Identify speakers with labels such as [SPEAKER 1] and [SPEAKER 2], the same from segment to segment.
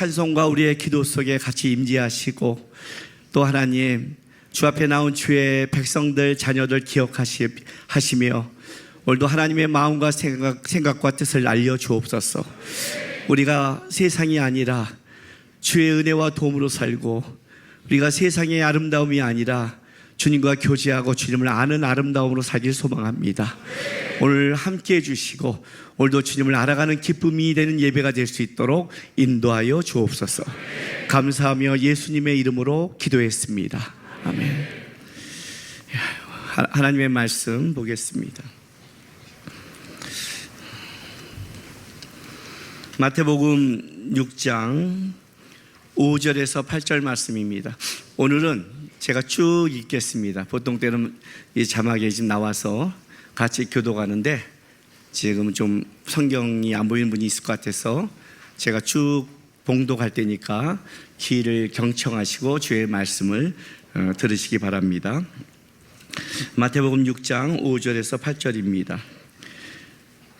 [SPEAKER 1] 찬송과 우리의 기도 속에 같이 임재하시고 또 하나님 주 앞에 나온 주의 백성들 자녀들 기억하시며 오늘도 하나님의 마음과 생각과 뜻을 알려주옵소서. 우리가 세상이 아니라 주의 은혜와 도움으로 살고 우리가 세상의 아름다움이 아니라 주님과 교제하고 주님을 아는 아름다움으로 살길 소망합니다. 오늘 함께 해주시고 오늘도 주님을 알아가는 기쁨이 되는 예배가 될 수 있도록 인도하여 주옵소서. 감사하며 예수님의 이름으로 기도했습니다. 아멘. 하나님의 말씀 보겠습니다. 마태복음 6장 5절에서 8절 말씀입니다. 오늘은 제가 쭉 읽겠습니다. 보통 때는 이 자막에 지금 나와서 같이 교도가는데 지금 좀 성경이 안 보이는 분이 있을 것 같아서 제가 쭉 봉독할 때니까 귀를 경청하시고 주의 말씀을 들으시기 바랍니다. 마태복음 6장 5절에서 8절입니다.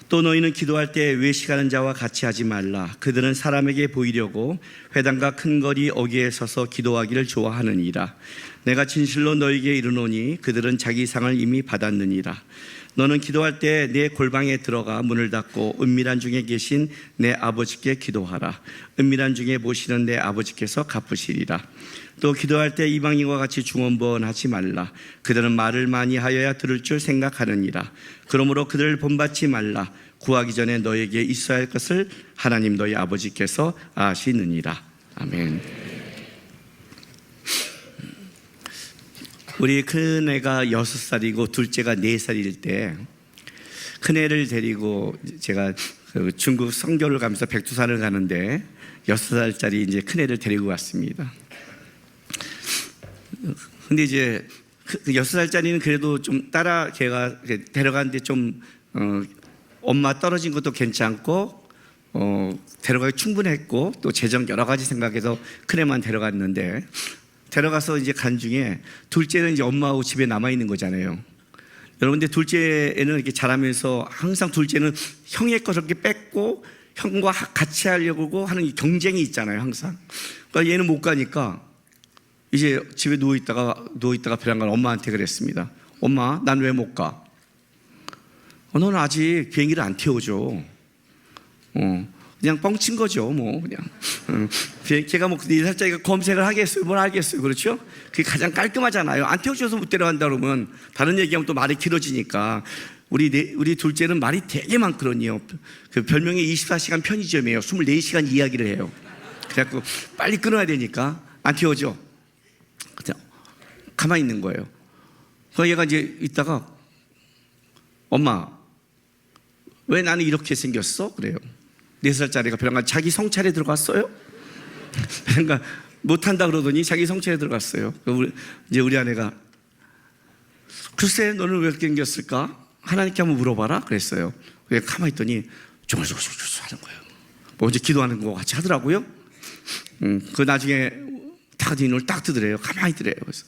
[SPEAKER 1] 또 너희는 기도할 때 외식하는 자와 같이 하지 말라. 그들은 사람에게 보이려고 회당과 큰 거리 어귀에 서서 기도하기를 좋아하느니라. 내가 진실로 너희에게 이르노니 그들은 자기 상을 이미 받았느니라. 너는 기도할 때 내 골방에 들어가 문을 닫고 은밀한 중에 계신 내 아버지께 기도하라. 은밀한 중에 보시는 내 아버지께서 갚으시리라. 또 기도할 때 이방인과 같이 중언부언하지 말라. 그들은 말을 많이 하여야 들을 줄 생각하느니라. 그러므로 그들을 본받지 말라. 구하기 전에 너에게 있어야 할 것을 하나님 너희 아버지께서 아시느니라. 아멘. 우리 큰애가 6살이고 둘째가 4살일 때 큰애를 데리고 제가 중국 성교를 가면서 백두산을 가는데 6살짜리 이제 큰애를 데리고 왔습니다. 근데 이제 6살짜리는 그래도 좀 걔가 데려가는데 좀 엄마 떨어진 것도 괜찮고 데려가기 충분했고 또 재정 여러 가지 생각해서 큰애만 데려갔는데 데려가서 이제 간 중에 둘째는 이제 엄마하고 집에 남아 있는 거잖아요. 여러분들 둘째는 이렇게 자라면서 항상 둘째는 형의 것을 이렇게 뺏고 형과 같이 하려고 하는 경쟁이 있잖아요, 항상. 그러니까 얘는 못 가니까 이제 집에 누워있다가 베란다 엄마한테 그랬습니다. 엄마, 난 왜 못 가? 너는 아직 비행기를 안 태워줘. 그냥 뻥친 거죠, 뭐, 그냥. 걔가 뭐, 4살짜리가 검색을 하겠어요? 뭘 알겠어요? 그렇죠? 그게 가장 깔끔하잖아요. 안 태워줘서 못 데려간다 그러면 다른 얘기하면 또 말이 길어지니까. 우리 둘째는 말이 되게 많거든요. 그 별명이 24시간 편의점이에요. 24시간 이야기를 해요. 그래갖고 빨리 끊어야 되니까 안 태워줘. 그냥 가만히 있는 거예요. 그래서 얘가 이제 있다가 엄마, 왜 나는 이렇게 생겼어? 그래요. 4살짜리가 베란다 자기 성찰에 들어갔어요? 그러니까 못한다 그러더니 자기 성찰에 들어갔어요. 이제 우리 아내가 글쎄 너는 왜 이렇게 생겼을까? 하나님께 한번 물어봐라 그랬어요. 가만히 있더니 조물조물조물 하는 거예요. 먼저 기도하는 거 같이 하더라고요. 그 나중에 딱 눈을 딱 뜨더래요. 가만히 있더래요. 그래서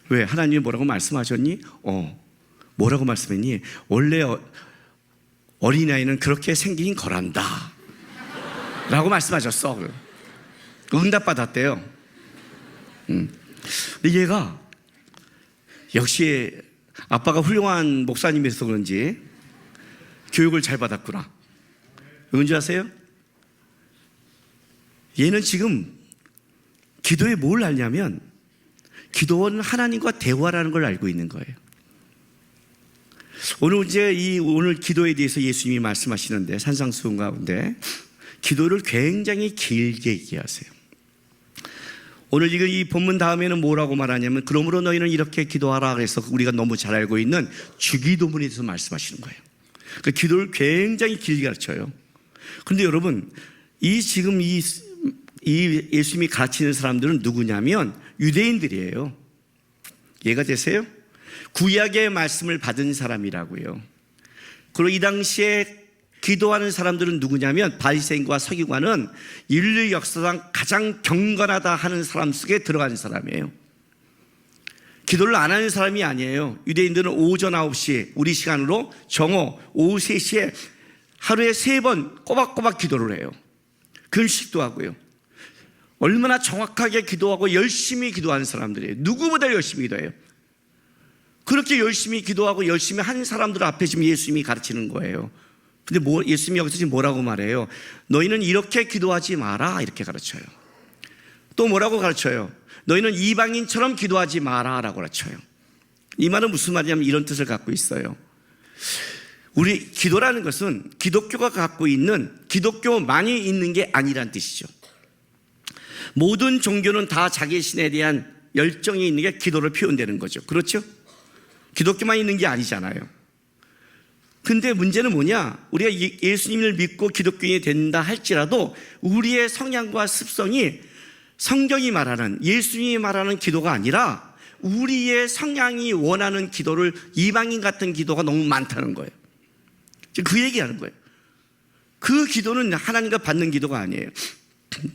[SPEAKER 1] 왜 하나님이 뭐라고 말씀하셨니? 뭐라고 말씀했니? 원래 어린아이는 그렇게 생긴 거란다 라고 말씀하셨어. 응답받았대요. 근데 얘가 역시 아빠가 훌륭한 목사님이어서 그런지 교육을 잘 받았구나. 왠지 아세요? 얘는 지금 기도에 뭘 알냐면 기도는 하나님과 대화라는 걸 알고 있는 거예요. 오늘 기도에 대해서 예수님이 말씀하시는데 산상수훈 가운데 기도를 굉장히 길게 얘기하세요. 오늘 이 본문 다음에는 뭐라고 말하냐면 그러므로 너희는 이렇게 기도하라 그래서 우리가 너무 잘 알고 있는 주기도문에 대해서 말씀하시는 거예요. 그 기도를 굉장히 길게 가르쳐요. 그런데 여러분 지금 이 예수님이 가르치는 사람들은 누구냐면 유대인들이에요. 이해가 되세요? 구약의 말씀을 받은 사람이라고요. 그리고 이 당시에 기도하는 사람들은 누구냐면 바리새인과 서기관은 인류 역사상 가장 경건하다 하는 사람 속에 들어가는 사람이에요. 기도를 안 하는 사람이 아니에요. 유대인들은 오전 9시 우리 시간으로 정오 오후 3시에 하루에 3번 꼬박꼬박 기도를 해요. 금식도 하고요. 얼마나 정확하게 기도하고 열심히 기도하는 사람들이에요. 누구보다 열심히 기도해요. 그렇게 열심히 기도하고 열심히 한 사람들 앞에 지금 예수님이 가르치는 거예요. 근데 예수님이 여기서 지금 뭐라고 말해요? 너희는 이렇게 기도하지 마라, 이렇게 가르쳐요. 또 뭐라고 가르쳐요? 너희는 이방인처럼 기도하지 마라 라고 가르쳐요. 이 말은 무슨 말이냐면 이런 뜻을 갖고 있어요. 우리 기도라는 것은 기독교가 갖고 있는, 기독교만이 있는 게 아니란 뜻이죠. 모든 종교는 다 자기 신에 대한 열정이 있는 게 기도를 표현되는 거죠. 그렇죠? 기독교만 있는 게 아니잖아요. 근데 문제는 뭐냐? 우리가 예수님을 믿고 기독교인이 된다 할지라도 우리의 성향과 습성이 성경이 말하는, 예수님이 말하는 기도가 아니라 우리의 성향이 원하는 기도를, 이방인 같은 기도가 너무 많다는 거예요. 그 얘기하는 거예요. 그 기도는 하나님과 받는 기도가 아니에요.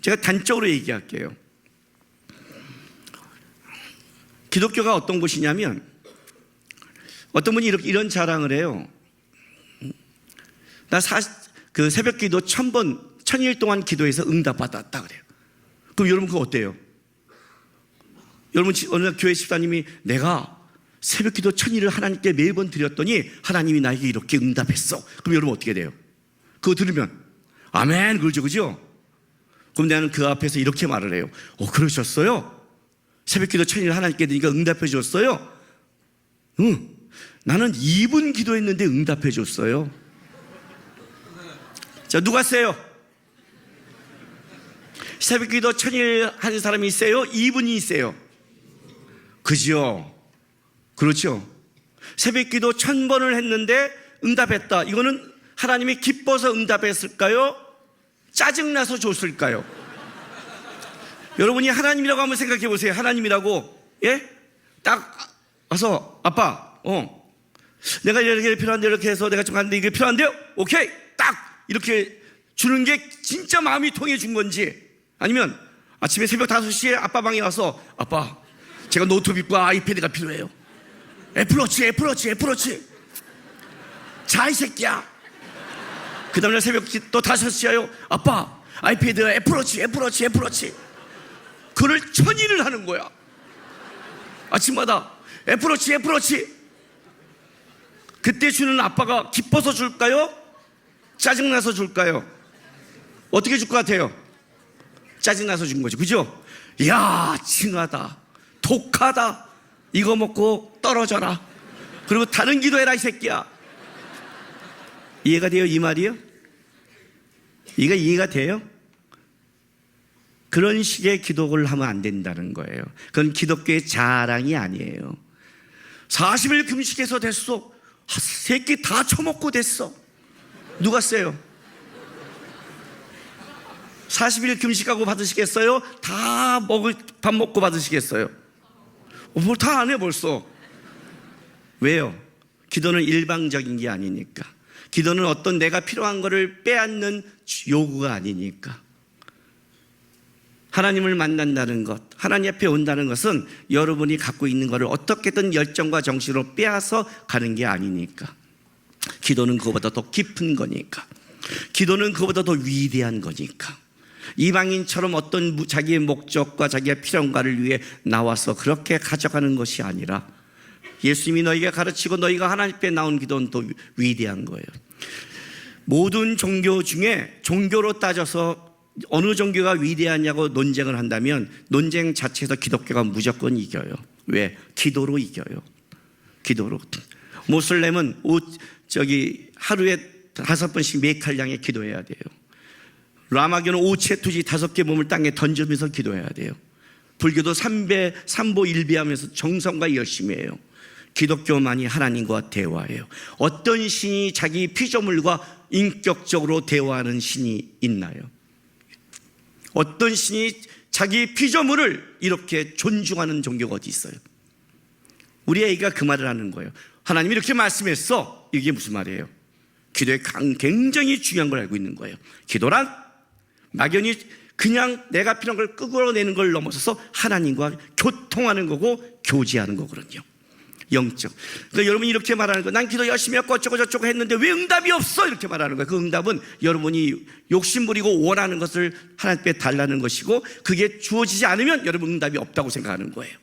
[SPEAKER 1] 제가 단적으로 얘기할게요. 기독교가 어떤 곳이냐면, 어떤 분이 이런 자랑을 해요. 나 새벽 기도 1000일 동안 기도해서 응답받았다 그래요. 그럼 여러분 그거 어때요? 여러분 어느 날 교회 집사님이 내가 새벽 기도 1000일을 하나님께 매번 드렸더니 하나님이 나에게 이렇게 응답했어. 그럼 여러분 어떻게 돼요? 그거 들으면 아멘 그러죠, 그죠? 그럼 나는 그 앞에서 이렇게 말을 해요. 그러셨어요? 새벽 기도 1000일 하나님께 드리니까 응답해 줬어요? 응. 나는 2분 기도했는데 응답해 줬어요. 자, 누가 세요? 새벽 기도 1000일 한 사람이 세요? 2분이 세요? 그죠? 그렇죠? 새벽 기도 1000번을 했는데 응답했다. 이거는 하나님이 기뻐서 응답했을까요? 짜증나서 줬을까요? 여러분이 하나님이라고 한번 생각해 보세요. 하나님이라고, 예? 딱 와서, 아빠, 내가 이렇게 필요한데 이렇게 해서 내가 좀 갔는데 이게 필요한데요? 오케이! 딱! 이렇게 주는 게 진짜 마음이 통해 준 건지, 아니면 아침에 새벽 5시에 아빠 방에 와서, 아빠, 제가 노트북과 아이패드가 필요해요. 애플워치. 자, 이 새끼야. 그 다음날 새벽 또 5시에요. 아빠, 아이패드, 애플워치. 그걸 1000일을 하는 거야. 아침마다 애플워치. 그때 주는 아빠가 기뻐서 줄까요? 짜증나서 줄까요? 어떻게 줄 것 같아요? 짜증나서 준 거죠. 그죠? 이야, 징하다, 독하다, 이거 먹고 떨어져라, 그리고 다른 기도해라 이 새끼야. 이해가 돼요? 이 말이요? 이거 이해가 돼요? 그런 식의 기도를 하면 안 된다는 거예요. 그건 기독교의 자랑이 아니에요. 40일 금식해서 됐어, 새끼 다 처먹고 됐어. 누가 세요? 40일 금식하고 받으시겠어요? 밥 먹고 받으시겠어요? 뭘 다 안 해 벌써. 왜요? 기도는 일방적인 게 아니니까. 기도는 어떤 내가 필요한 거를 빼앗는 요구가 아니니까. 하나님을 만난다는 것, 하나님 앞에 온다는 것은 여러분이 갖고 있는 것을 어떻게든 열정과 정신으로 빼앗아 가는 게 아니니까. 기도는 그거보다 더 깊은 거니까. 기도는 그거보다 더 위대한 거니까. 이방인처럼 어떤 자기의 목적과 자기의 필요한가를 위해 나와서 그렇게 가져가는 것이 아니라 예수님이 너희가 가르치고 너희가 하나님 앞에 나온 기도는 더 위대한 거예요. 모든 종교 중에 종교로 따져서 어느 종교가 위대하냐고 논쟁을 한다면 논쟁 자체에서 기독교가 무조건 이겨요. 왜? 기도로 이겨요. 기도로. 모슬렘은 하루에 5번씩 메칼량에 기도해야 돼요. 라마교는 오체투지 5개 몸을 땅에 던지면서 기도해야 돼요. 불교도 삼보 일비하면서 정성과 열심히 해요. 기독교만이 하나님과 대화해요. 어떤 신이 자기 피조물과 인격적으로 대화하는 신이 있나요? 어떤 신이 자기 피조물을 이렇게 존중하는 종교가 어디 있어요? 우리 애기가 그 말을 하는 거예요. 하나님이 이렇게 말씀했어. 이게 무슨 말이에요? 기도에 굉장히 중요한 걸 알고 있는 거예요. 기도란 막연히 그냥 내가 필요한 걸 끌어내는 걸 넘어서서 하나님과 교통하는 거고 교제하는 거거든요. 영적. 그러니까 여러분이 이렇게 말하는 거예요. 난 기도 열심히 했고 어쩌고 저쩌고 했는데 왜 응답이 없어? 이렇게 말하는 거예요. 그 응답은 여러분이 욕심부리고 원하는 것을 하나님께 달라는 것이고, 그게 주어지지 않으면 여러분 응답이 없다고 생각하는 거예요.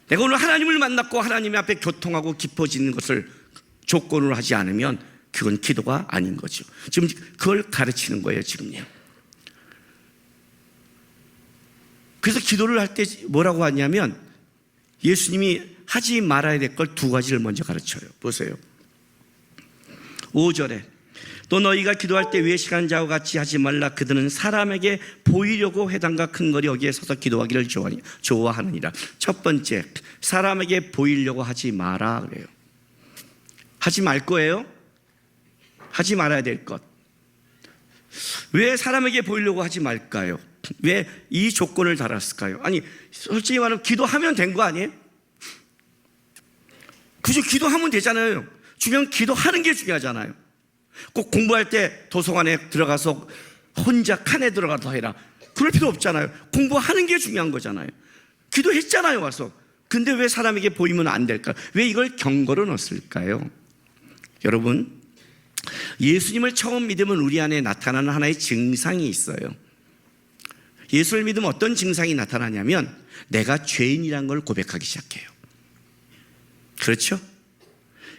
[SPEAKER 1] 내가 오늘 하나님을 만났고 하나님 앞에 교통하고 깊어지는 것을 조건으로 하지 않으면 그건 기도가 아닌 거죠. 지금 그걸 가르치는 거예요, 지금요. 그래서 기도를 할 때 뭐라고 하냐면, 예수님이 하지 말아야 될 걸 두 가지를 먼저 가르쳐요. 보세요. 5절에 또 너희가 기도할 때 외식하는 자와 같이 하지 말라. 그들은 사람에게 보이려고 회당과 큰 거리 여기에 서서 기도하기를 좋아하느니라. 첫 번째, 사람에게 보이려고 하지 마라 그래요. 하지 말 거예요? 하지 말아야 될 것. 왜 사람에게 보이려고 하지 말까요? 왜 이 조건을 달았을까요? 아니, 솔직히 말하면 기도하면 된 거 아니에요? 그저 기도하면 되잖아요. 중요한 기도하는 게 중요하잖아요. 꼭 공부할 때 도서관에 들어가서 혼자 칸에 들어가서 해라, 그럴 필요 없잖아요. 공부하는 게 중요한 거잖아요. 기도했잖아요, 와서. 근데 왜 사람에게 보이면 안 될까요? 왜 이걸 경고로 넣었을까요? 여러분, 예수님을 처음 믿으면 우리 안에 나타나는 하나의 증상이 있어요. 예수를 믿으면 어떤 증상이 나타나냐면, 내가 죄인이라는 걸 고백하기 시작해요. 그렇죠?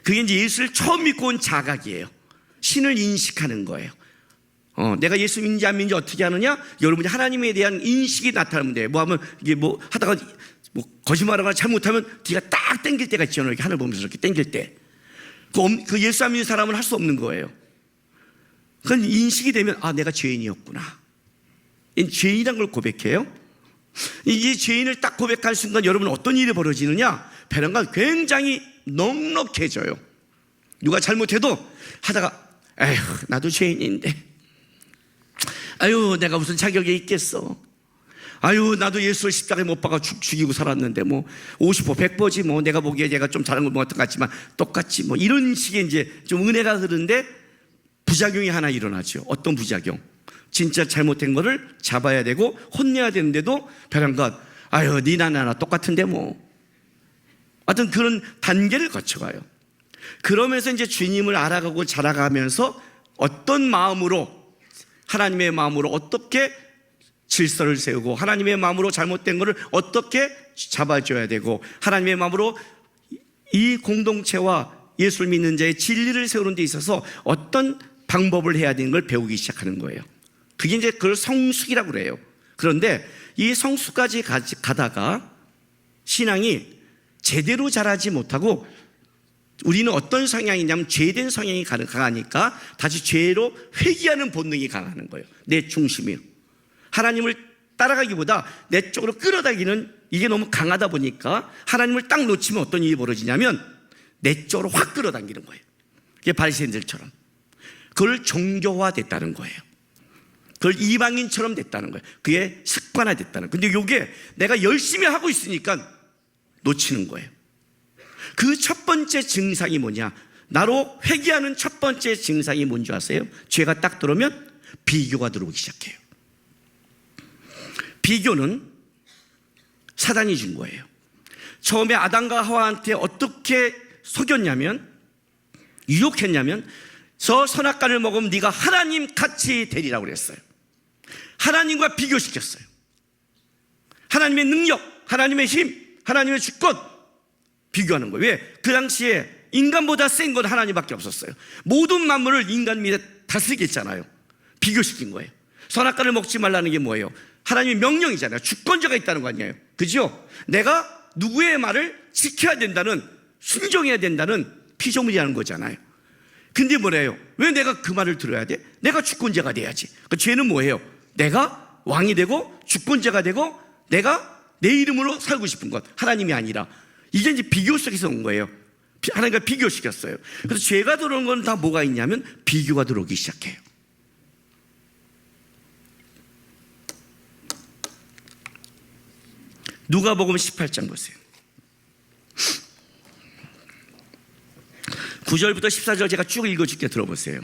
[SPEAKER 1] 그게 이제 예수를 처음 믿고 온 자각이에요. 신을 인식하는 거예요. 내가 예수 믿는지 안 믿는지 어떻게 하느냐? 여러분이 하나님에 대한 인식이 나타나면 돼요. 뭐 하면 이게 뭐 하다가 뭐 거짓말하거나 잘못하면 뒤가 딱 땡길 때가 있잖아요. 이렇게 하늘 보면서 이렇게 땡길 때. 그 예수 안 믿는 사람은 할 수 없는 거예요. 그건 인식이 되면, 아, 내가 죄인이었구나. 죄인이란 걸 고백해요. 이 죄인을 딱 고백한 순간 여러분 어떤 일이 벌어지느냐? 배란간 굉장히 넉넉해져요. 누가 잘못해도 하다가, 에휴, 나도 죄인인데, 아유, 내가 무슨 자격이 있겠어. 아유, 나도 예수를 십자가에 못 박아 죽이고 살았는데 뭐 50% 100%지 뭐, 내가 보기에 얘가 좀 잘한 것 같지만 똑같지 뭐, 이런 식의 이제 좀 은혜가 흐르는데 부작용이 하나 일어나죠. 어떤 부작용? 진짜 잘못된 거를 잡아야 되고 혼내야 되는데도 벼랑간, 아유, 니나 나나 똑같은데 뭐. 하여튼 그런 단계를 거쳐가요. 그러면서 이제 주님을 알아가고 자라가면서 어떤 마음으로, 하나님의 마음으로 어떻게 질서를 세우고, 하나님의 마음으로 잘못된 거를 어떻게 잡아줘야 되고, 하나님의 마음으로 이 공동체와 예수를 믿는 자의 진리를 세우는 데 있어서 어떤 방법을 해야 되는 걸 배우기 시작하는 거예요. 그게 이제 그걸 성숙이라고 그래요. 그런데 이 성숙까지 가다가 신앙이 제대로 자라지 못하고, 우리는 어떤 성향이냐면 죄된 성향이 강하니까 다시 죄로 회귀하는 본능이 강하는 거예요. 내 중심이요. 하나님을 따라가기보다 내 쪽으로 끌어다기는 이게 너무 강하다 보니까 하나님을 딱 놓치면 어떤 일이 벌어지냐면 내 쪽으로 확 끌어당기는 거예요. 그게 바리새인들처럼. 그걸 종교화됐다는 거예요. 그걸 이방인처럼 됐다는 거예요. 그게 습관화됐다는 거예요. 근데 이게 내가 열심히 하고 있으니까 놓치는 거예요. 그 첫 번째 증상이 뭐냐? 나로 회개하는 첫 번째 증상이 뭔지 아세요? 죄가 딱 들어오면 비교가 들어오기 시작해요. 비교는 사단이 준 거예요. 처음에 아담과 하와한테 어떻게 속였냐면, 유혹했냐면, 저 선악과를 먹으면 네가 하나님 같이 되리라고 그랬어요. 하나님과 비교시켰어요. 하나님의 능력, 하나님의 힘, 하나님의 주권 비교하는 거예요. 왜? 그 당시에 인간보다 센 건 하나님밖에 없었어요. 모든 만물을 인간 밑에 다스리겠잖아요. 비교시킨 거예요. 선악과를 먹지 말라는 게 뭐예요? 하나님의 명령이잖아요. 주권자가 있다는 거 아니에요. 그죠? 내가 누구의 말을 지켜야 된다는, 순종해야 된다는 피조물이라는 거잖아요. 근데 뭐래요? 왜 내가 그 말을 들어야 돼? 내가 주권자가 돼야지. 그 죄는 뭐예요? 내가 왕이 되고 주권자가 되고 내가 내 이름으로 살고 싶은 것, 하나님이 아니라. 이게 이제 비교 속에서 온 거예요. 하나님과 비교시켰어요. 그래서 죄가 들어오는 건 다 뭐가 있냐면 비교가 들어오기 시작해요. 누가복음 18장 보세요. 9절부터 14절 제가 쭉 읽어줄게, 들어보세요.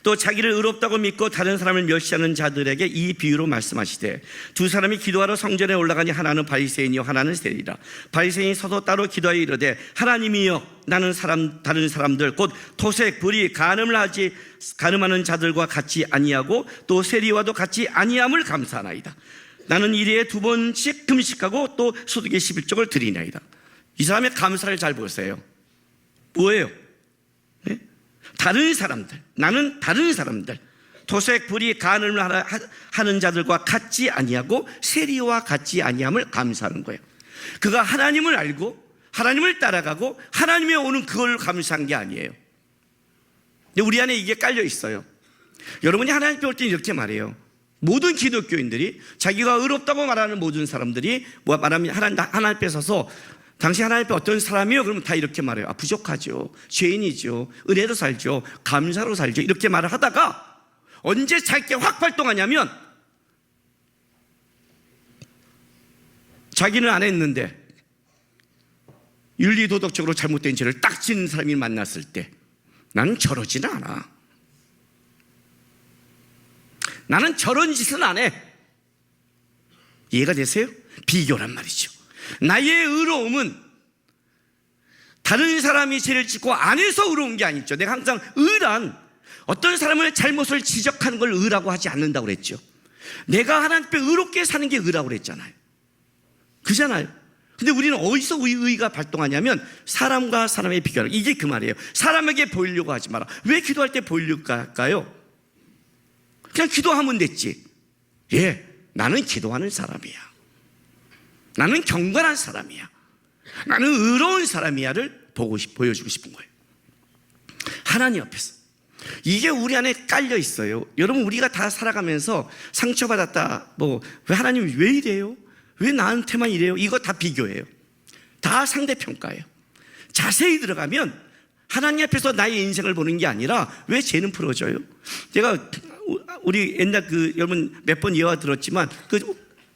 [SPEAKER 1] 또 자기를 의롭다고 믿고 다른 사람을 멸시하는 자들에게 이 비유로 말씀하시되 두 사람이 기도하러 성전에 올라가니 하나는 바리새인이요 하나는 세리라. 바리새인이 서서 따로 기도하여 이르되 하나님이여 나는 다른 사람들 곧 토색 불의 간음하는 자들과 같이 아니하고 또 세리와도 같이 아니함을 감사하나이다. 나는 일일에 2번씩 금식하고 또 소득의 11족을 드리나이다. 이 사람의 감사를 잘 보세요. 뭐예요? 네? 다른 사람들, 나는 다른 사람들, 토색 불의 간음을 하는 자들과 같지 아니하고 세리와 같지 아니함을 감사하는 거예요. 그가 하나님을 알고 하나님을 따라가고 하나님의 오는 그걸 감사한 게 아니에요. 근데 우리 안에 이게 깔려 있어요. 여러분이 하나님 배울 때 이렇게 말해요. 모든 기독교인들이 자기가 의롭다고 말하는 모든 사람들이 뭐 말하면 하나님 앞에 서서 당신 하나님 앞에 어떤 사람이요? 그러면 다 이렇게 말해요. 아, 부족하죠. 죄인이죠. 은혜로 살죠. 감사로 살죠. 이렇게 말을 하다가 언제 자기가 확 발동하냐면 자기는 안 했는데 윤리도덕적으로 잘못된 죄를 딱 지는 사람이 만났을 때 나는 저러지는 않아. 나는 저런 짓은 안 해. 이해가 되세요? 비교란 말이죠. 나의 의로움은 다른 사람이 죄를 짓고 안 해서 의로운 게 아니죠. 내가 항상 의란 어떤 사람의 잘못을 지적하는 걸 의라고 하지 않는다고 그랬죠. 내가 하나님 앞에 의롭게 사는 게 의라고 그랬잖아요. 그잖아요. 근데 우리는 어디서 의가 발동하냐면 사람과 사람의 비교하는, 이게 그 말이에요. 사람에게 보이려고 하지 마라. 왜 기도할 때 보이려고 할까요? 그냥 기도하면 됐지. 예, 나는 기도하는 사람이야. 나는 경건한 사람이야. 나는 의로운 사람이야를 보여주고 싶은 거예요. 하나님 앞에서. 이게 우리 안에 깔려 있어요. 여러분, 우리가 다 살아가면서 상처받았다, 왜 하나님이 왜 이래요? 왜 나한테만 이래요? 이거 다 비교예요. 다 상대평가예요. 자세히 들어가면 하나님 앞에서 나의 인생을 보는 게 아니라 왜 죄는 풀어져요? 제가 우리 옛날 여러분 몇 번 예화 들었지만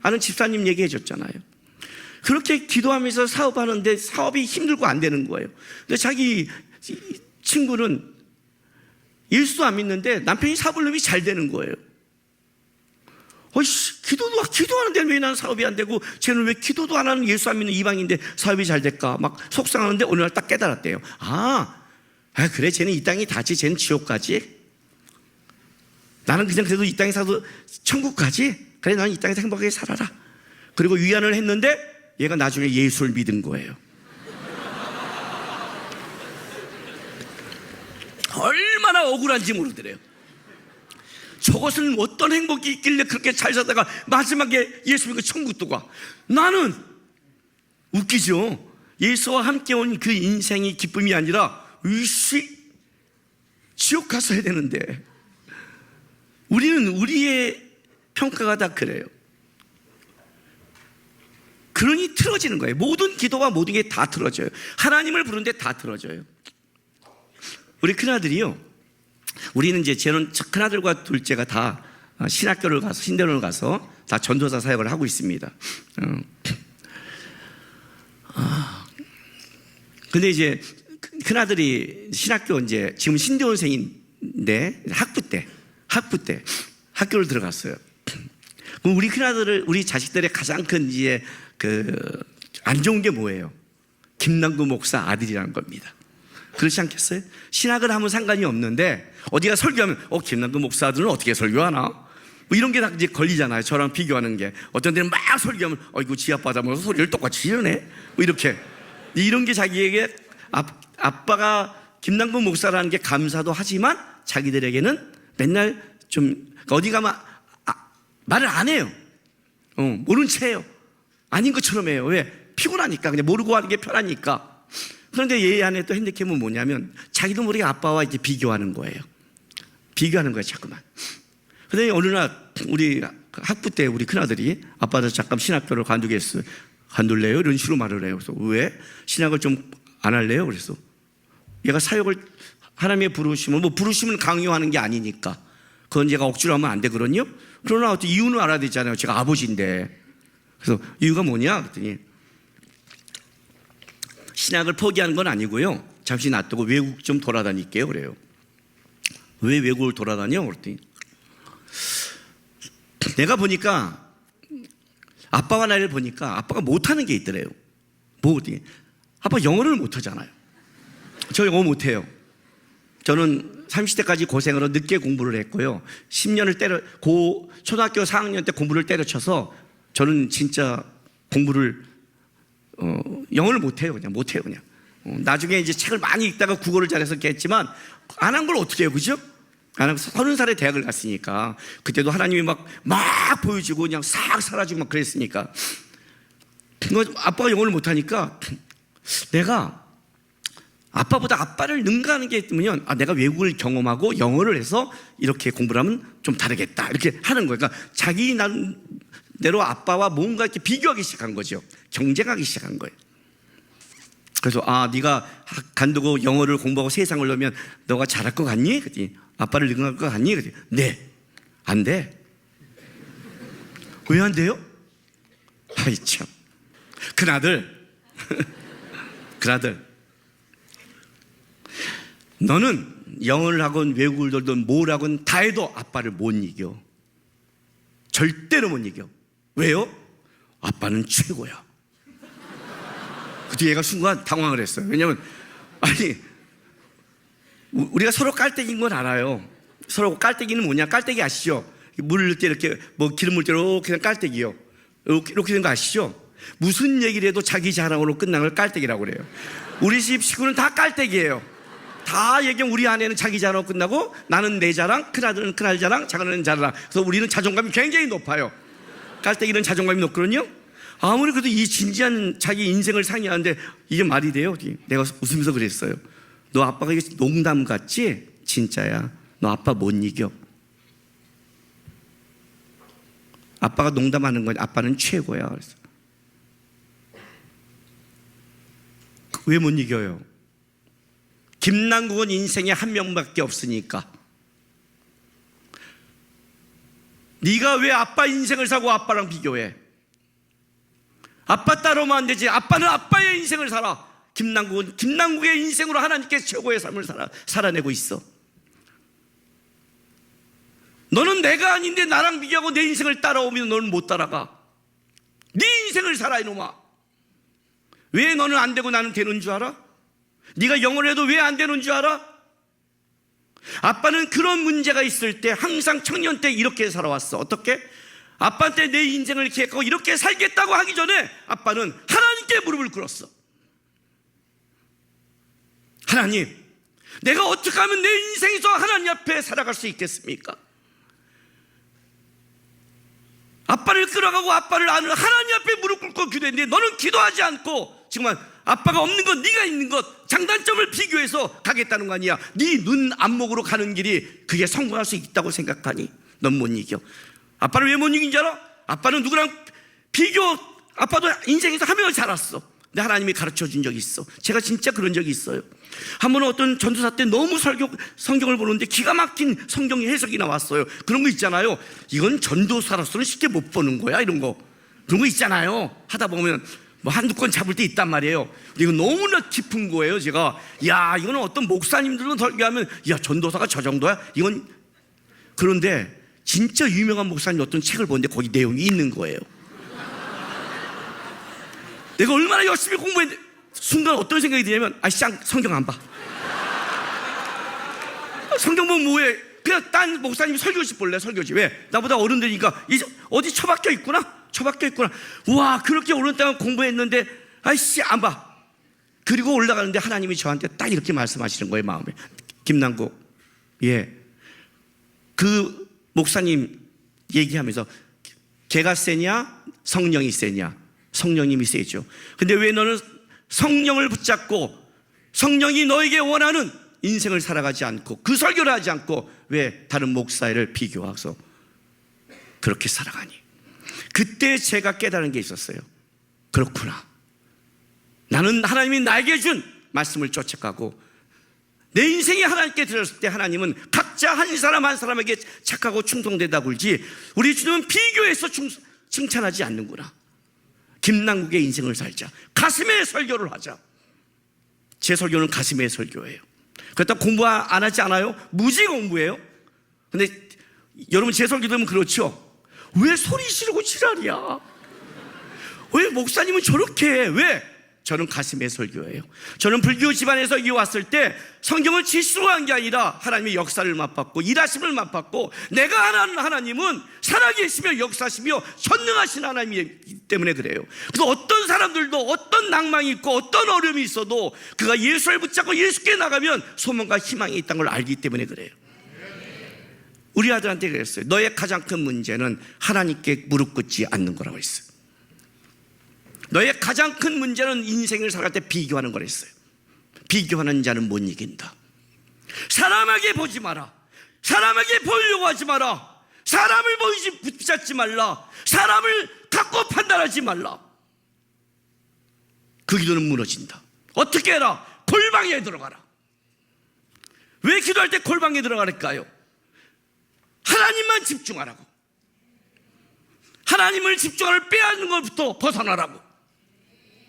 [SPEAKER 1] 아는 집사님 얘기해 줬잖아요. 그렇게 기도하면서 사업하는데 사업이 힘들고 안 되는 거예요. 근데 자기 친구는 예수도 안 믿는데 남편이 사업을 너무 잘 되는 거예요. 기도하는데 왜 나는 사업이 안 되고 쟤는 왜 기도도 안 하는 예수 안 믿는 이방인데 사업이 잘 될까? 막 속상하는데 어느 날 딱 깨달았대요. 그래, 쟤는 이 땅이 다지, 쟤는 지옥 가지. 나는 그냥 그래도 이 땅에 살아도 천국 가지. 그래, 나는 이 땅에서 행복하게 살아라. 그리고 위안을 했는데 얘가 나중에 예수를 믿은 거예요. 얼마나 억울한지 모르더래요. 저것은 어떤 행복이 있길래 그렇게 잘 살다가 마지막에 예수 믿고 천국도 가. 나는 웃기죠. 예수와 함께 온 그 인생이 기쁨이 아니라 지옥 가서 해야 되는데 우리는 우리의 평가가 다 그래요. 그러니 틀어지는 거예요. 모든 기도와 모든 게 다 틀어져요. 하나님을 부르는데 다 틀어져요. 우리 큰아들이요, 우리는 이제 저는 큰아들과 둘째가 다 신학교를 가서 신대원을 가서 다 전도사 사역을 하고 있습니다. 근데 이제 큰아들이 신학교 이제 지금 신대원생인데 학부 때 학교를 들어갔어요. 우리 큰아들을, 우리 자식들의 가장 큰 이제 안 좋은 게 뭐예요? 김남구 목사 아들이라는 겁니다. 그렇지 않겠어요? 신학을 하면 상관이 없는데 어디가 설교하면 김남구 목사 아들은 어떻게 설교하나? 뭐 이런 게 다 이제 걸리잖아요. 저랑 비교하는 게. 어떤 데는 막 설교하면 이거 지 아빠 닮아서 소리를 똑같이 지르네? 뭐 이렇게. 이런 게 자기에게 아빠가 김남구 목사라는 게 감사도 하지만 자기들에게는 맨날 좀 어디 가면 말을 안 해요. 모른 채 해요. 아닌 것처럼 해요. 왜? 피곤하니까. 그냥 모르고 하는 게 편하니까. 그런데 얘 안에 또 핸디캡은 뭐냐면 자기도 모르게 아빠와 이제 비교하는 거예요. 비교하는 거예요, 자꾸만. 그런데 어느 날 우리 학부 때 우리 큰아들이 아빠도 잠깐 신학교를 관둘래요? 이런 식으로 말을 해요. 그래서 왜? 신학을 좀 안 할래요? 그래서 얘가 사역을 하나님의 부르심은 강요하는 게 아니니까 그건 제가 억지로 하면 안 되거든요. 그러나 어떤 이유는 알아야 되잖아요. 제가 아버지인데. 그래서 이유가 뭐냐? 그랬더니 신학을 포기하는 건 아니고요. 잠시 놔두고 외국 좀 돌아다닐게요. 그래요. 왜 외국을 돌아다녀? 그랬더니 내가 보니까 아빠와 나를 보니까 아빠가 못하는 게 있더래요. 뭐 어떻게? 아빠 영어를 못하잖아요. 저 영어 못해요. 저는 30대까지 고생으로 늦게 공부를 했고요. 10년을 초등학교 4학년 때 공부를 때려쳐서 저는 진짜 공부를 영어를 못해요. 그냥 못해요. 그냥. 나중에 이제 책을 많이 읽다가 국어를 잘해서 했지만 안 한 걸 어떻게 해요, 그죠? 안 하고 30살에 대학을 갔으니까 그때도 하나님이 막 보여주고 그냥 싹 사라지고 막 그랬으니까 아빠가 영어를 못하니까 내가 아빠보다 아빠를 능가하는 게 있으면 내가 외국을 경험하고 영어를 해서 이렇게 공부를 하면 좀 다르겠다 이렇게 하는 거예요. 그러니까 자기 나름대로 아빠와 뭔가 이렇게 비교하기 시작한 거죠. 경쟁하기 시작한 거예요. 그래서 네가 간두고 영어를 공부하고 세상을 놓으면 너가 잘할 것 같니? 그랬더니 아빠를 능가할 것 같니? 그랬더니 네. 안 돼. 왜 안 돼요? 아이 참. 그나들 너는 영어를 하건 외국을 돌든 뭘 하건 다 해도 아빠를 못 이겨. 절대로 못 이겨. 왜요? 아빠는 최고야. 그때 얘가 순간 당황을 했어요. 왜냐면 우리가 서로 깔때기인 건 알아요. 서로 깔때기는 뭐냐? 깔때기 아시죠? 물 넣을 때 이렇게 기름 물 때 이렇게 된 깔때기요. 이렇게 된 거 아시죠? 무슨 얘기를 해도 자기 자랑으로 끝난 걸 깔때기라고 그래요. 우리 집 식구는 다 깔때기예요. 다 얘기하면 우리 아내는 자기 자랑으로 끝나고 나는 내 자랑, 큰아들은 큰아들 자랑, 작은아들은 자랑. 그래서 우리는 자존감이 굉장히 높아요. 깔때기는 자존감이 높거든요. 아무리 그래도 이 진지한 자기 인생을 상의하는데 이게 말이 돼요? 내가 웃으면서 그랬어요. 너 아빠가 이게 농담 같지? 진짜야. 너 아빠 못 이겨. 아빠가 농담하는 거지. 아빠는 최고야. 그래서 왜 못 이겨요? 김남국은 인생에 한 명밖에 없으니까. 네가 왜 아빠 인생을 사고 아빠랑 비교해? 아빠 따라오면 안 되지. 아빠는 아빠의 인생을 살아. 김남국은 김남국의 인생으로 하나님께 최고의 삶을 살아내고 있어. 너는 내가 아닌데 나랑 비교하고 내 인생을 따라오면 너는 못 따라가. 네 인생을 살아 이놈아. 왜 너는 안 되고 나는 되는 줄 알아? 네가 영어를 해도 왜 안 되는 줄 알아? 아빠는 그런 문제가 있을 때 항상 청년 때 이렇게 살아왔어. 어떻게? 아빠한테 내 인생을 계획하고 이렇게 살겠다고 하기 전에 아빠는 하나님께 무릎을 꿇었어. 하나님, 내가 어떻게 하면 내 인생에서 하나님 앞에 살아갈 수 있겠습니까? 아빠를 끌어가고 아빠를 안으로 하나님 앞에 무릎 꿇고 기도했는데 너는 기도하지 않고 정말 아빠가 없는 것, 네가 있는 것, 장단점을 비교해서 가겠다는 거 아니야. 네 눈 안목으로 가는 길이 그게 성공할 수 있다고 생각하니 넌 못 이겨. 아빠를 왜 못 이긴지 알아? 아빠는 누구랑 아빠도 인생에서 하며 자랐어. 근데 하나님이 가르쳐 준 적이 있어. 제가 진짜 그런 적이 있어요. 한 번은 어떤 전도사 때 너무 성경을 보는데 기가 막힌 성경의 해석이 나왔어요. 그런 거 있잖아요. 이건 전도사로서는 쉽게 못 보는 거야. 이런 거. 그런 거 있잖아요. 하다 보면 한두 건 잡을 때 있단 말이에요. 이거 너무나 깊은 거예요. 제가 이거는 어떤 목사님들은 설교하면 전도사가 저 정도야? 이건. 그런데 진짜 유명한 목사님 어떤 책을 보는데 거기 내용이 있는 거예요. 내가 얼마나 열심히 공부했는데 순간 어떤 생각이 드냐면 성경 안 봐. 성경 보면 뭐해? 그냥 딴 목사님이 설교집 볼래. 설교집. 왜? 나보다 어른들이니까 어디 처박혀 있구나. 우와, 그렇게 오랫동안 공부했는데 안 봐. 그리고 올라가는데 하나님이 저한테 딱 이렇게 말씀하시는 거예요. 마음에. 김남국, 그 목사님 얘기하면서 걔가 세냐 성령이 세냐? 성령님이 세죠. 근데 왜 너는 성령을 붙잡고 성령이 너에게 원하는 인생을 살아가지 않고 그 설교를 하지 않고 왜 다른 목사를 비교해서 그렇게 살아가니? 그때 제가 깨달은 게 있었어요. 그렇구나. 나는 하나님이 나에게 준 말씀을 쫓아가고 내 인생이 하나님께 들었을 때 하나님은 각자 한 사람 한 사람에게 착하고 충성되다 굴지 우리 주님은 비교해서 칭찬하지 않는구나. 김남국의 인생을 살자. 가슴의 설교를 하자. 제 설교는 가슴의 설교예요. 그렇다고 공부 안 하지 않아요? 무지 공부해요. 근데 여러분 제 설교 들으면 그렇죠. 왜 소리 지르고 지랄이야? 왜 목사님은 저렇게 해? 왜? 저는 가슴의 설교예요. 저는 불교 집안에서 여기 왔을 때 성경을 지수로 한 게 아니라 하나님의 역사를 맛봤고 일하심을 맛봤고, 내가 하나님 하나님은 살아계시며 역사시며 전능하신 하나님이기 때문에 그래요. 그래서 어떤 사람들도 어떤 낭망이 있고 어떤 어려움이 있어도 그가 예수를 붙잡고 예수께 나가면 소망과 희망이 있다는 걸 알기 때문에 그래요. 우리 아들한테 그랬어요. 너의 가장 큰 문제는 하나님께 무릎 꿇지 않는 거라고 했어요. 너의 가장 큰 문제는 인생을 살아갈 때 비교하는 거랬어요. 비교하는 자는 못 이긴다. 사람에게 보지 마라. 사람에게 보이려고 하지 마라. 사람을 붙잡지 말라. 사람을 갖고 판단하지 말라. 그 기도는 무너진다. 어떻게 해라? 골방에 들어가라. 왜 기도할 때 골방에 들어가랄까요? 하나님만 집중하라고. 하나님을 집중을 빼앗는 것부터 벗어나라고.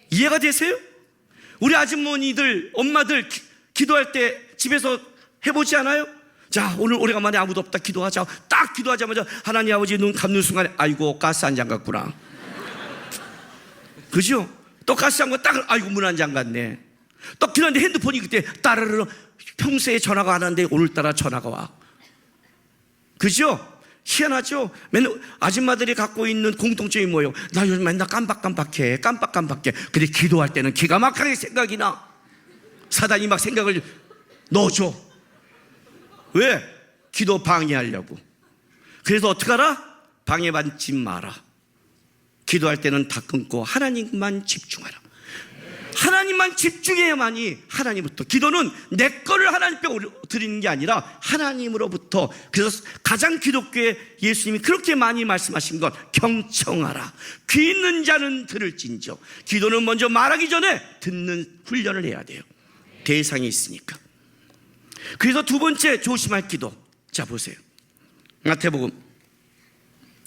[SPEAKER 1] 이해가 되세요? 우리 아주머니들, 엄마들 기도할 때 집에서 해보지 않아요? 자, 오늘 오래간만에 아무도 없다 기도하자. 딱 기도하자마자 하나님 아버지 눈 감는 순간에 아이고 가스 안 잠갔구나. 그죠? 또 가스 잠가 딱 아이고 문 안 잠갔네. 또 기도하는데 핸드폰이 그때 따르르, 평소에 전화가 안 하는데 오늘따라 전화가 와. 그죠? 희한하죠? 맨날 아줌마들이 갖고 있는 공통점이 뭐예요? 나 요즘 맨날 깜빡깜빡해. 근데 기도할 때는 기가 막히게 생각이 나. 사단이 막 생각을 넣어줘. 왜? 기도 방해하려고. 그래서 어떡하라? 방해받지 마라. 기도할 때는 다 끊고 하나님만 집중하라. 하나님만 집중해야만이 하나님부터. 기도는 내 거를 하나님께 드리는 게 아니라 하나님으로부터. 그래서 가장 기독교에 예수님이 그렇게 많이 말씀하신 것, 경청하라. 귀 있는 자는 들을진저. 기도는 먼저 말하기 전에 듣는 훈련을 해야 돼요. 대상이 있으니까. 그래서 두 번째 조심할 기도. 자 보세요. 마태복음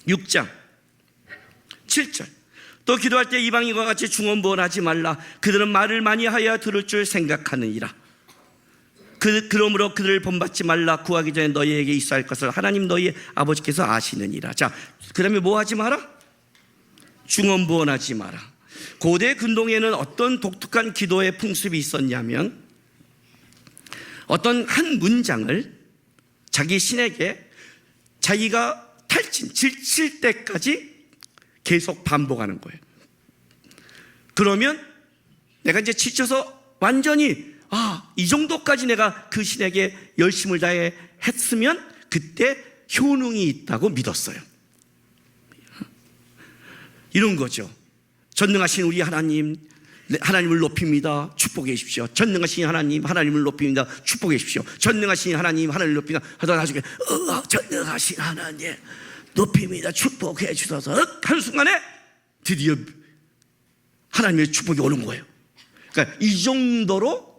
[SPEAKER 1] 6장 7절. 또 기도할 때 이방인과 같이 중언부언하지 말라. 그들은 말을 많이 하여 들을 줄 생각하느니라. 그러므로 그들을 본받지 말라. 구하기 전에 너희에게 있어야 할 것을 하나님 너희 아버지께서 아시느니라. 자, 그 다음에 뭐 하지 마라? 중언부언하지 마라. 고대 근동에는 어떤 독특한 기도의 풍습이 있었냐면, 어떤 한 문장을 자기 신에게 자기가 지칠 때까지 계속 반복하는 거예요. 그러면 내가 이제 지쳐서 완전히 이 정도까지 내가 그 신에게 열심을 다해 했으면 그때 효능이 있다고 믿었어요. 이런 거죠. 전능하신 우리 하나님, 하나님을 높입니다. 축복해 주십시오. 전능하신 하나님, 하나님을 높입니다. 축복해 주십시오. 전능하신 하나님, 하나님을 높입니다. 하다 나중에 전능하신 하나님 높입니다. 축복해 주셔서 하는 순간에 드디어 하나님의 축복이 오는 거예요. 그러니까 이 정도로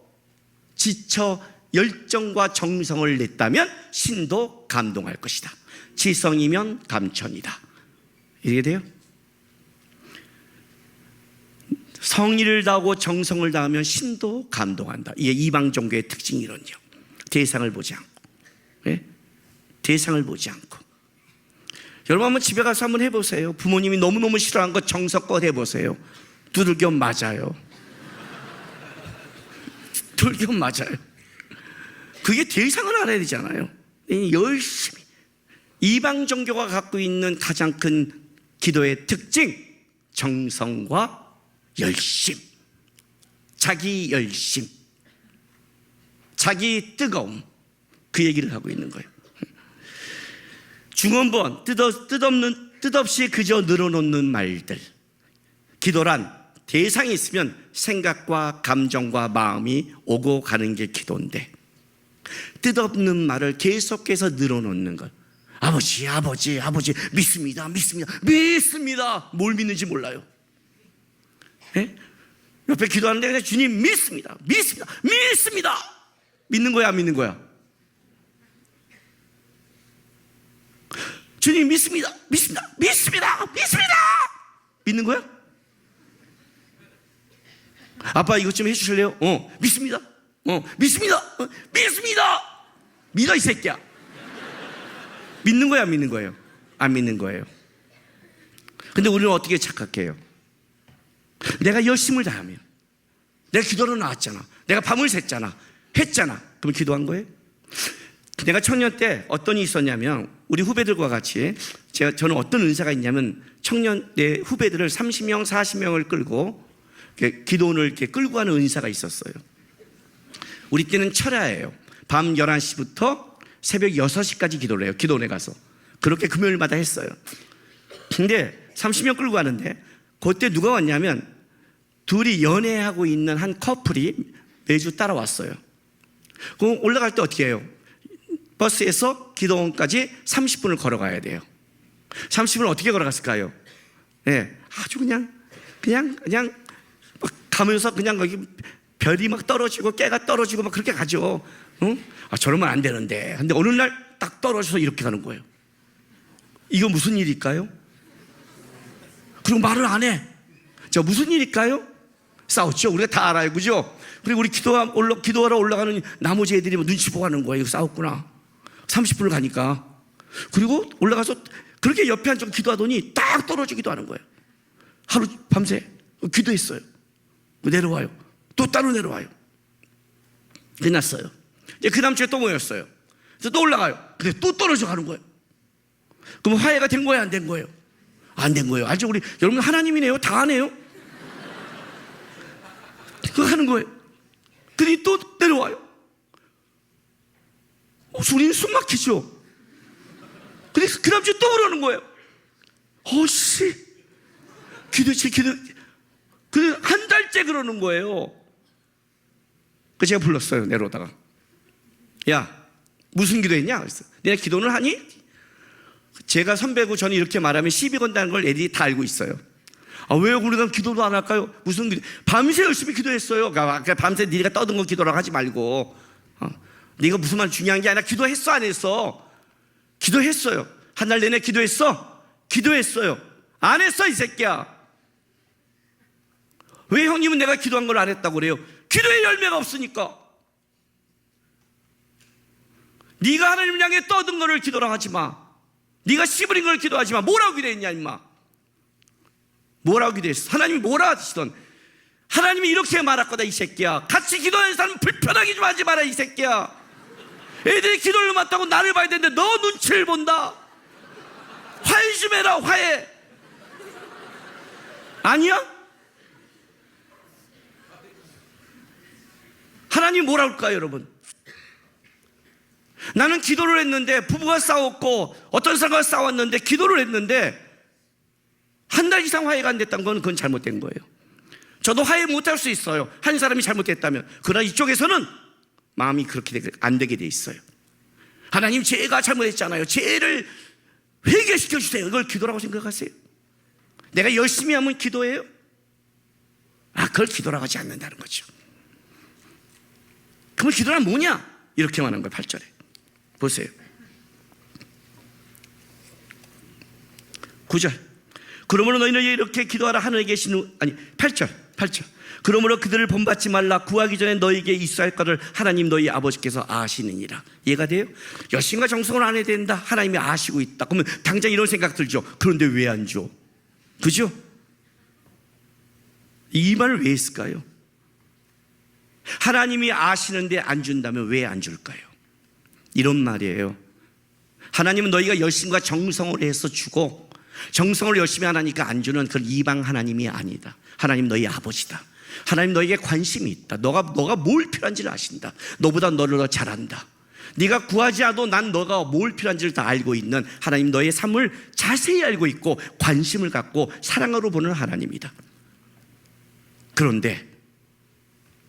[SPEAKER 1] 지쳐 열정과 정성을 냈다면 신도 감동할 것이다. 지성이면 감천이다. 이렇게 돼요. 성의를 다하고 정성을 다하면 신도 감동한다. 이게 이방 종교의 특징이거든요. 대상을 보지 않고. 네? 대상을 보지 않고. 여러분 한번 집에 가서 한번 해보세요. 부모님이 너무너무 싫어하는 거 정성껏 해보세요. 두들겨 맞아요. 두들겨 맞아요. 그게 대상을 알아야 되잖아요. 열심히. 이방 종교가 갖고 있는 가장 큰 기도의 특징, 정성과 열심, 자기 열심, 자기 뜨거움, 그 얘기를 하고 있는 거예요. 중언부언, 뜻없이 그저 늘어놓는 말들. 기도란 대상이 있으면 생각과 감정과 마음이 오고 가는 게 기도인데, 뜻없는 말을 계속해서 늘어놓는 것. 아버지 믿습니다. 뭘 믿는지 몰라요. 네? 옆에 기도하는데 그냥 주님 믿습니다. 믿는 거야 안 믿는 거야? 주님 믿습니다. 믿는 거야? 아빠 이것 좀 해주실래요? 믿습니다. 믿습니다. 믿습니다. 믿어 이 새끼야. 믿는 거야, 안 믿는 거예요? 안 믿는 거예요. 근데 우리는 어떻게 착각해요? 내가 열심을 다하면, 내가 기도로 나왔잖아, 내가 밤을 샜잖아, 했잖아, 그럼 기도한 거예요? 내가 청년 때 어떤 일이 있었냐면, 우리 후배들과 같이 저는 어떤 은사가 있냐면, 청년 내 후배들을 30명 40명을 끌고 기도원을 이렇게 끌고 가는 은사가 있었어요. 우리 때는 철야예요. 밤 11시부터 새벽 6시까지 기도를 해요. 기도원에 가서 그렇게 금요일마다 했어요. 근데 30명 끌고 가는데, 그때 누가 왔냐면 둘이 연애하고 있는 한 커플이 매주 따라왔어요. 그럼 올라갈 때 어떻게 해요? 버스에서 기도원까지 30분을 걸어가야 돼요. 30분을 어떻게 걸어갔을까요? 네, 아주 그냥 막 가면서 그냥 거기 별이 막 떨어지고 깨가 떨어지고 막 그렇게 가죠. 저러면 안 되는데. 근데 어느 날 딱 떨어져서 이렇게 가는 거예요. 이거 무슨 일일까요? 그리고 말을 안 해. 저 무슨 일일까요? 싸웠죠. 우리가 다 알아요, 그죠? 그리고 우리 기도하러 올라가는 나머지 애들이 눈치 보고 하는 거예요. 이거 싸웠구나. 30분을 가니까. 그리고 올라가서 그렇게 옆에 앉아 기도하더니 딱 떨어지기도 하는 거예요. 하루 밤새 기도했어요. 내려와요. 또 따로 내려와요. 끝났어요. 이제 그 다음 주에 또 모였어요. 그래서 또 올라가요. 근데 또 떨어져 가는 거예요. 그럼 화해가 된 거예요, 안 된 거예요? 안 된 거예요. 알죠? 우리 여러분 하나님이네요. 다 하네요. 그거 하는 거예요. 그러니 또 내려와요. 우리는 숨 막히죠. 그래서 그 다음 주에 또 그러는 거예요. 기도 한 달째 그러는 거예요. 그 제가 불렀어요. 내려오다가, 야, 무슨 기도했냐? 그랬어. 내가 기도는 하니? 제가 선배고 저는 이렇게 말하면 시비 건다는 걸 애들이 다 알고 있어요. 왜 우리가 기도도 안 할까요? 무슨 기도? 밤새 열심히 기도했어요. 그러니까 밤새 네가 떠든 거 기도라고 하지 말고, 네가 무슨 말 중요한 게 아니라 기도했어, 안 했어? 기도했어요. 한 달 내내 기도했어? 기도했어요. 안 했어, 이 새끼야. 왜 형님은 내가 기도한 걸 안 했다고 그래요? 기도의 열매가 없으니까. 네가 하나님을 향해 떠든 거를 기도라 하지 마. 네가 씨부린 걸 기도하지 마. 뭐라고 기도했냐, 임마? 뭐라고 기도했어? 하나님이 뭐라 하시던, 하나님이 이렇게 말할 거다, 이 새끼야. 같이 기도하는 사람 불편하게 좀 하지 마라, 이 새끼야. 애들이 기도를 맡다고 나를 봐야 되는데 너 눈치를 본다. 화해 좀 해라, 화해. 아니야? 하나님 뭐라 할까요, 여러분? 나는 기도를 했는데, 부부가 싸웠고 어떤 사람과 싸웠는데 기도를 했는데 한 달 이상 화해가 안 됐다는 건 그건 잘못된 거예요. 저도 화해 못할 수 있어요. 한 사람이 잘못됐다면. 그러나 이쪽에서는 마음이 그렇게 안 되게 돼 있어요. 하나님, 제가 잘못했잖아요. 죄를 회개시켜 주세요. 이걸 기도라고 생각하세요? 내가 열심히 하면 기도예요? 그걸 기도라고 하지 않는다는 거죠. 그럼 기도란 뭐냐? 이렇게 말하는 거예요. 8절에 보세요. 9절. 그러므로 너희는 이렇게 기도하라. 하늘에 계신 8절. 그러므로 그들을 본받지 말라. 구하기 전에 너희에게 있어야 할 것을 하나님 너희 아버지께서 아시느니라. 이해가 돼요? 열심과 정성을 안 해야 된다. 하나님이 아시고 있다. 그러면 당장 이런 생각 들죠. 그런데 왜 안 줘? 그죠? 이 말을 왜 했을까요? 하나님이 아시는데 안 준다면 왜 안 줄까요? 이런 말이에요. 하나님은 너희가 열심과 정성을 해서 주고, 정성을 열심히 하니까 안 주는 그 이방 하나님이 아니다. 하나님 너희 아버지다. 하나님 너에게 관심이 있다. 너가 뭘 필요한지를 아신다. 너보다 너를 더 잘한다. 네가 구하지 않아도 난 너가 뭘 필요한지를 다 알고 있는 하나님, 너의 삶을 자세히 알고 있고 관심을 갖고 사랑으로 보는 하나님이다. 그런데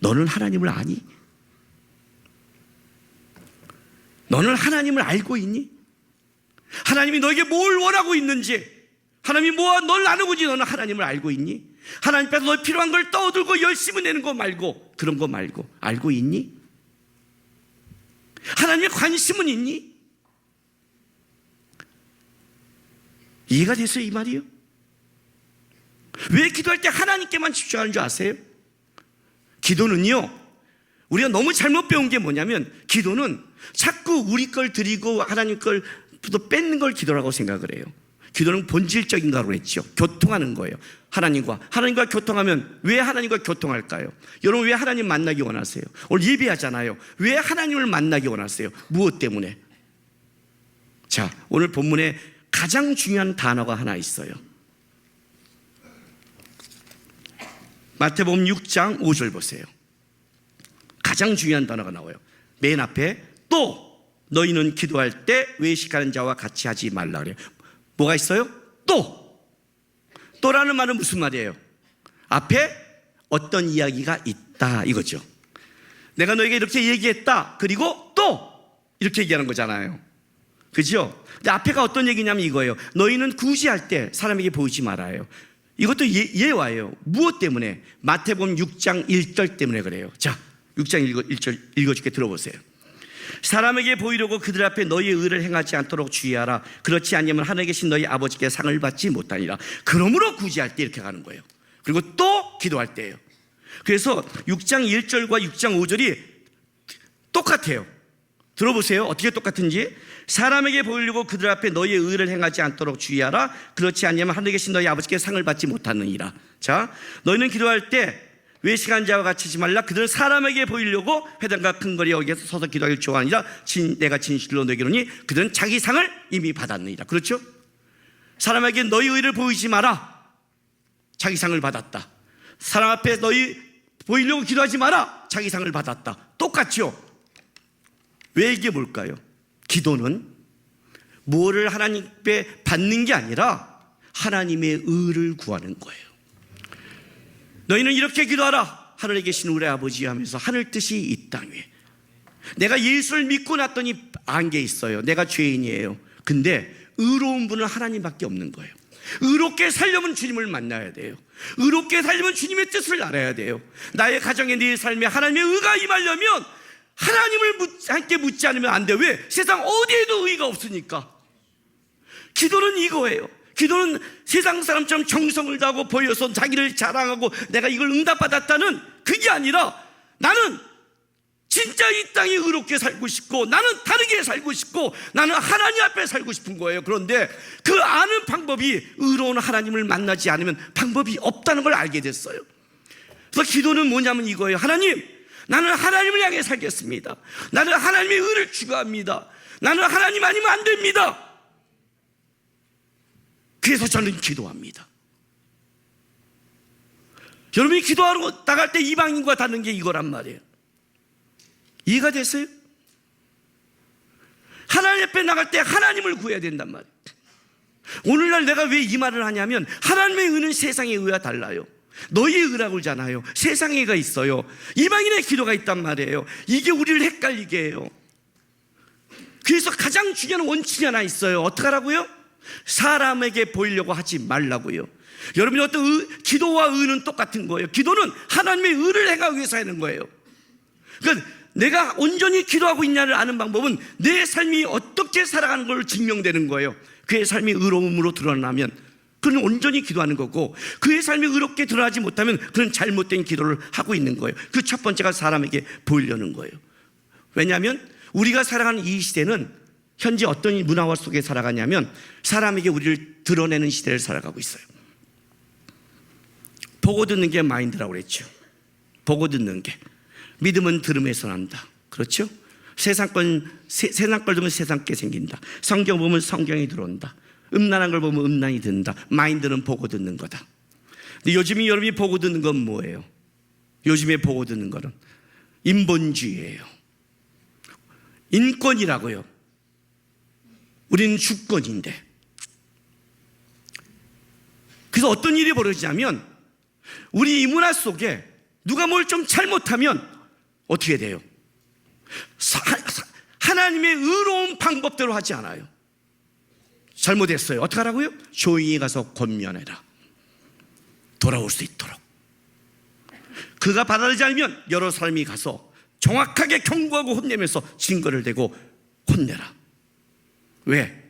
[SPEAKER 1] 너는 하나님을 아니? 너는 하나님을 알고 있니? 하나님이 너에게 뭘 원하고 있는지, 하나님이 뭐와 널 나누고 있는지 너는 하나님을 알고 있니? 하나님 앞에서 너 필요한 걸 떠들고 열심히 내는 거 말고, 그런 거 말고 알고 있니? 하나님의 관심은 있니? 이해가 됐어요, 이 말이요? 왜 기도할 때 하나님께만 집중하는 줄 아세요? 기도는요, 우리가 너무 잘못 배운 게 뭐냐면 기도는 자꾸 우리 걸 드리고 하나님 걸 또 뺏는 걸 기도라고 생각을 해요. 기도는 본질적인 거라고 했죠. 교통하는 거예요. 하나님과 교통하면 왜 하나님과 교통할까요? 여러분 왜 하나님 만나기 원하세요? 오늘 예배하잖아요. 왜 하나님을 만나기 원하세요? 무엇 때문에? 자, 오늘 본문에 가장 중요한 단어가 하나 있어요. 마태복음 6장 5절 보세요. 가장 중요한 단어가 나와요. 맨 앞에 또 너희는 기도할 때 외식하는 자와 같이 하지 말라 그래요. 뭐가 있어요? 또라는 말은 무슨 말이에요? 앞에 어떤 이야기가 있다 이거죠. 내가 너에게 이렇게 얘기했다. 그리고 또 이렇게 얘기하는 거잖아요. 그죠? 근데 앞에가 어떤 얘기냐면 이거예요. 너희는 구제할 때 사람에게 보이지 말아요. 이것도 예화예요. 무엇 때문에? 마태복음 6장 1절 때문에 그래요. 자, 6장 1절 읽어줄게. 들어보세요. 사람에게 보이려고 그들 앞에 너희의 의를 행하지 않도록 주의하라. 그렇지 않으면 하늘에 계신 너희 아버지께 상을 받지 못하리라. 그러므로 구제할 때 이렇게 가는 거예요. 그리고 또 기도할 때예요. 그래서 6장 1절과 6장 5절이 똑같아요. 들어보세요. 어떻게 똑같은지. 사람에게 보이려고 그들 앞에 너희의 의를 행하지 않도록 주의하라. 그렇지 않으면 하늘에 계신 너희 아버지께 상을 받지 못하느니라. 자, 너희는 기도할 때 외식한 자와 같이 하지 말라. 그들은 사람에게 보이려고 회당과 큰 거리 여기에서 서서 기도하기를 좋아하니라. 내가 진실로 너에게 이르노니 그들은 자기 상을 이미 받았느니라. 그렇죠? 사람에게 너희 의를 보이지 마라. 자기 상을 받았다. 사람 앞에 너희 보이려고 기도하지 마라. 자기 상을 받았다. 똑같죠? 왜 이게 뭘까요? 기도는 무엇을 하나님께 받는 게 아니라 하나님의 의를 구하는 거예요. 너희는 이렇게 기도하라. 하늘에 계신 우리 아버지 하면서 하늘 뜻이 이 땅 위에. 내가 예수를 믿고 났더니 안 게 있어요. 내가 죄인이에요. 근데 의로운 분은 하나님밖에 없는 거예요. 의롭게 살려면 주님을 만나야 돼요. 의롭게 살려면 주님의 뜻을 알아야 돼요. 나의 가정에 내 삶에 하나님의 의가 임하려면 하나님을 함께 묻지 않으면 안 돼요. 왜? 세상 어디에도 의가 없으니까. 기도는 이거예요. 기도는 세상 사람처럼 정성을 다하고 보여서 자기를 자랑하고 내가 이걸 응답받았다는 그게 아니라 나는 진짜 이 땅에 의롭게 살고 싶고 나는 다르게 살고 싶고 나는 하나님 앞에 살고 싶은 거예요. 그런데 그 아는 방법이 의로운 하나님을 만나지 않으면 방법이 없다는 걸 알게 됐어요. 그래서 기도는 뭐냐면 이거예요. 하나님, 나는 하나님을 향해 살겠습니다. 나는 하나님의 의를 추구합니다. 나는 하나님 아니면 안 됩니다. 그래서 저는 기도합니다. 여러분이 기도하러 나갈 때 이방인과 다른 게 이거란 말이에요. 이해가 됐어요? 하나님 앞에 나갈 때 하나님을 구해야 된단 말이에요. 오늘날 내가 왜 이 말을 하냐면 하나님의 의는 세상의 의와 달라요. 너희의 의라고 하잖아요. 세상의 의가 있어요. 이방인의 기도가 있단 말이에요. 이게 우리를 헷갈리게 해요. 그래서 가장 중요한 원칙이 하나 있어요. 어떻게 하라고요? 사람에게 보이려고 하지 말라고요. 여러분이 어떤 기도와 의는 똑같은 거예요. 기도는 하나님의 의를 행하기 위해서 하는 거예요. 그러니까 내가 온전히 기도하고 있냐를 아는 방법은 내 삶이 어떻게 살아가는 걸 증명되는 거예요. 그의 삶이 의로움으로 드러나면 그는 온전히 기도하는 거고, 그의 삶이 의롭게 드러나지 못하면 그는 잘못된 기도를 하고 있는 거예요. 그 첫 번째가 사람에게 보이려는 거예요. 왜냐하면 우리가 살아가는 이 시대는 현재 어떤 문화화 속에 살아가냐면 사람에게 우리를 드러내는 시대를 살아가고 있어요. 보고 듣는 게 마인드라고 그랬죠. 보고 듣는 게. 믿음은 들음에서 난다. 그렇죠? 세상 걸 들으면 세상 게 생긴다. 성경 보면 성경이 들어온다. 음란한 걸 보면 음란이 든다. 마인드는 보고 듣는 거다. 근데 요즘에 여러분이 보고 듣는 건 뭐예요? 요즘에 보고 듣는 거는 인본주의예요. 인권이라고요. 우리는 주권인데. 그래서 어떤 일이 벌어지냐면 우리 이 문화 속에 누가 뭘 좀 잘못하면 어떻게 돼요? 하나님의 의로운 방법대로 하지 않아요. 잘못했어요. 어떻게 하라고요? 조용히 가서 권면해라. 돌아올 수 있도록. 그가 받아들이지 않으면 여러 사람이 가서 정확하게 경고하고 혼내면서 증거를 대고 혼내라. 왜?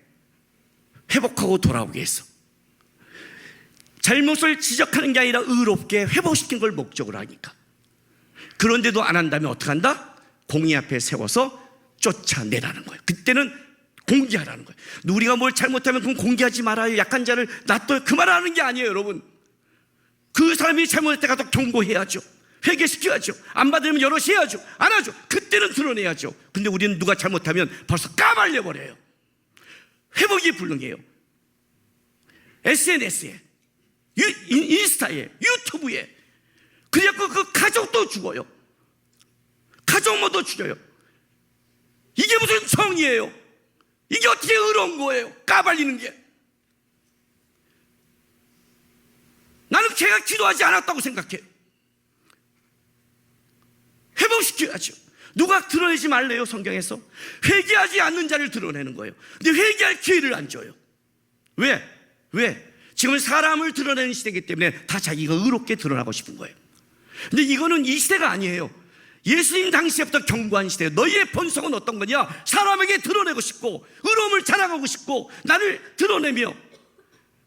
[SPEAKER 1] 회복하고 돌아오게 해서. 잘못을 지적하는 게 아니라 의롭게 회복시킨 걸 목적으로 하니까. 그런데도 안 한다면 어떻게 한다? 공의 앞에 세워서 쫓아내라는 거예요. 그때는 공개하라는 거예요. 우리가 뭘 잘못하면 그럼 공개하지 말아요. 약한 자를 놔둬요. 그 말 하는 게 아니에요, 여러분. 그 사람이 잘못할 때 가서 경고해야죠. 회개시켜야죠. 안 받으면 여럿이 해야죠. 안 하죠. 그때는 드러내야죠. 근데 우리는 누가 잘못하면 벌써 까발려버려요. 회복이 불능해요. SNS에, 인스타에, 유튜브에. 그래갖고 그 가족도 죽어요. 가족모도 죽여요. 이게 무슨 정의예요? 이게 어떻게 의로운 거예요? 까발리는 게. 나는 걔가 기도하지 않았다고 생각해요. 회복시켜야죠. 누가 드러내지 말래요, 성경에서? 회개하지 않는 자를 드러내는 거예요. 근데 회개할 기회를 안 줘요. 왜? 지금 사람을 드러내는 시대이기 때문에 다 자기가 의롭게 드러나고 싶은 거예요. 근데 이거는 이 시대가 아니에요. 예수님 당시에부터 경고한 시대예요. 너희의 본성은 어떤 거냐? 사람에게 드러내고 싶고 의로움을 자랑하고 싶고 나를 드러내며,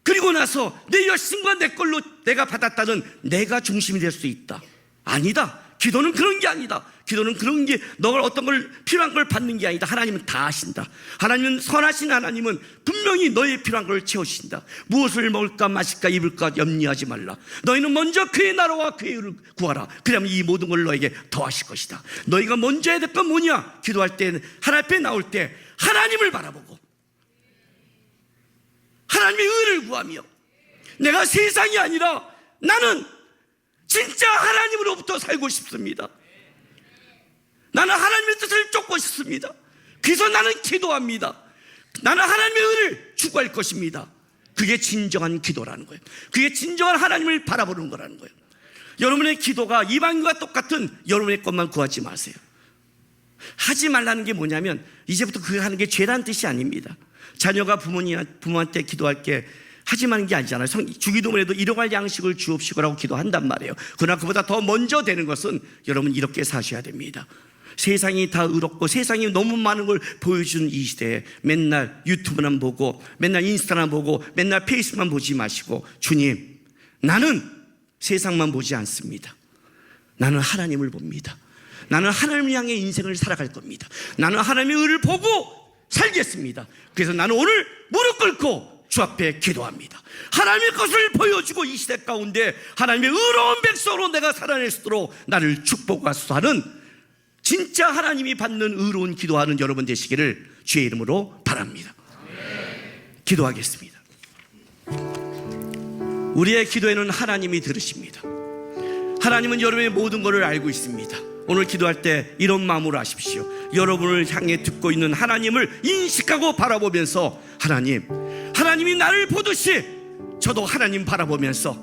[SPEAKER 1] 그리고 나서 내 열심과 내 걸로 내가 받았다는 내가 중심이 될 수 있다. 아니다. 기도는 그런 게 아니다. 기도는 그런 게 너가 어떤 걸 필요한 걸 받는 게 아니다. 하나님은 다 아신다. 하나님은 선하신 하나님은 분명히 너의 필요한 걸 채우신다. 무엇을 먹을까 마실까 입을까 염려하지 말라. 너희는 먼저 그의 나라와 그의 의를 구하라. 그러면 이 모든 걸 너에게 더하실 것이다. 너희가 먼저 해야 될 건 뭐냐? 기도할 때 하나님 앞에 나올 때 하나님을 바라보고 하나님의 의를 구하며, 내가 세상이 아니라 나는 진짜 하나님으로부터 살고 싶습니다. 나는 하나님의 뜻을 쫓고 싶습니다. 그래서 나는 기도합니다. 나는 하나님의 의를 추구할 것입니다. 그게 진정한 기도라는 거예요. 그게 진정한 하나님을 바라보는 거라는 거예요. 여러분의 기도가 이방인과 똑같은 여러분의 것만 구하지 마세요. 하지 말라는 게 뭐냐면 이제부터 그거 하는 게 죄라는 뜻이 아닙니다. 자녀가 부모한테 기도할 게 하지 마는 게 아니잖아요. 주기도문에도 일용할 양식을 주옵시고라고 기도한단 말이에요. 그러나 그보다 더 먼저 되는 것은 여러분 이렇게 사셔야 됩니다. 세상이 다 의롭고 세상이 너무 많은 걸 보여주는 이 시대에 맨날 유튜브만 보고 맨날 인스타만 보고 맨날 페이스만 보지 마시고, 주님, 나는 세상만 보지 않습니다. 나는 하나님을 봅니다. 나는 하나님을 향해 인생을 살아갈 겁니다. 나는 하나님의 의를 보고 살겠습니다. 그래서 나는 오늘 무릎 꿇고 주 앞에 기도합니다. 하나님의 것을 보여주고 이 시대 가운데 하나님의 의로운 백성으로 내가 살아낼 수 있도록 나를 축복하소서 하는, 진짜 하나님이 받는 의로운 기도하는 여러분 되시기를 주의 이름으로 바랍니다. 기도하겠습니다. 우리의 기도에는 하나님이 들으십니다. 하나님은 여러분의 모든 것을 알고 있습니다. 오늘 기도할 때 이런 마음으로 하십시오. 여러분을 향해 듣고 있는 하나님을 인식하고 바라보면서, 하나님이 나를 보듯이 저도 하나님 바라보면서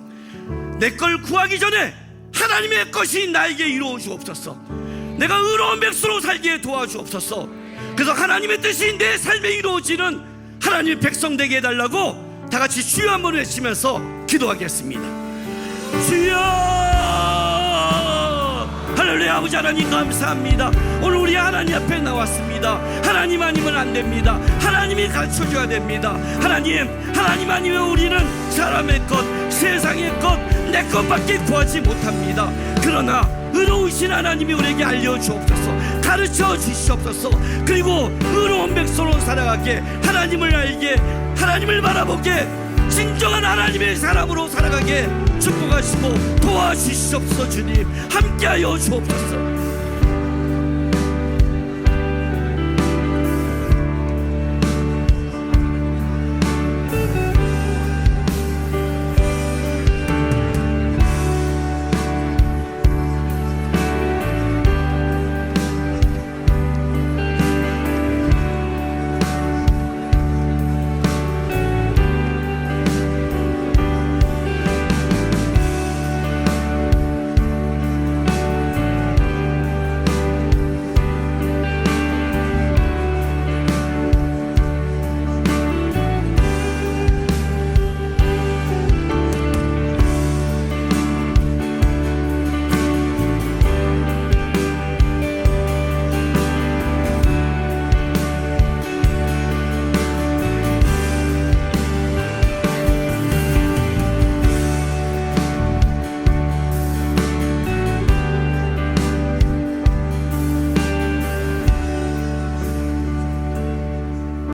[SPEAKER 1] 내 걸 구하기 전에 하나님의 것이 나에게 이루어 주옵소서. 내가 의로운 백성으로 살기에 도와주옵소서. 그래서 하나님의 뜻이 내 삶에 이루어지는 하나님의 백성 되게 해달라고 다 같이 주여 한번 외치면서 기도하겠습니다. 주여! 할렐루야. 아버지 하나님 감사합니다. 오늘 우리 하나님 앞에 나왔습니다. 하나님 아니면 안 됩니다. 하나님이 가르쳐줘야 됩니다. 하나님 아니면 우리는 사람의 것, 세상의 것, 내 것밖에 구하지 못합니다. 그러나 의로우신 하나님이 우리에게 알려주옵소서. 가르쳐 주시옵소서. 그리고 의로운 백성으로 살아가게, 하나님을 알게, 하나님을 바라보게, 진정한 하나님의 사람으로 살아가게 축복하시고 도와주시옵소서. 주님 함께하여 주옵소서.